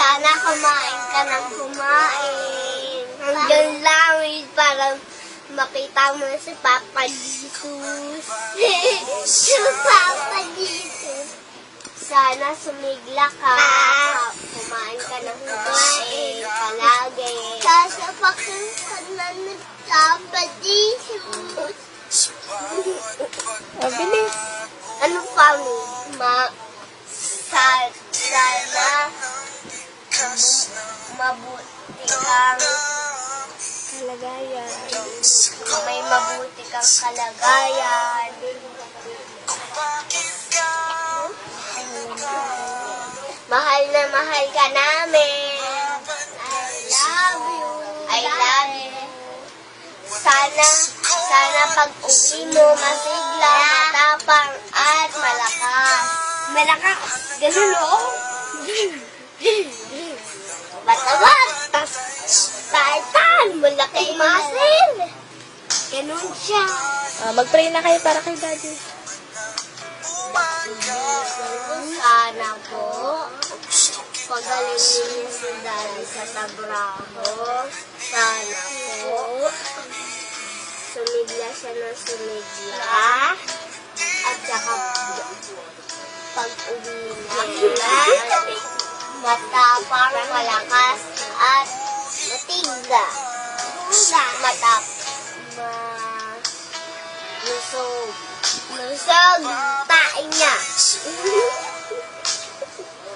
Sana kumain ka ng kumain. Hanggang langit para makita mo si Papa Jesus. Si Papa Jesus. Sana sumigla ka. Kumain ka ng kumain. Palagi. Sasapakin ka na ni Papa Jesus. O, bilis. Ano pa mo? Sana mabuti kang Kalagayan. may mabuti kang kalagayan. Mahal na mahal ka namin. I love you. Sana pag uwi mo masigla, matapang at malakas. Malakas? Ganun o? Batabat! Taitan! Malaki masin! Ganun siya. Mag-pray na kayo para kay Daddy. Sana po, pagalingin niyo si Daddy sa trabaho. Sana po, sumigla siya ng sumigla. At saka pag uwi niya, matapang, malakas, at matiga. Lusog, tain niya.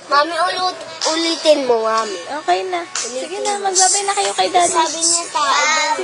Mami, ulitin mo, Mami. Okay na. Sige na, magbabay na kayo kay Daddy. Sabi niya tain.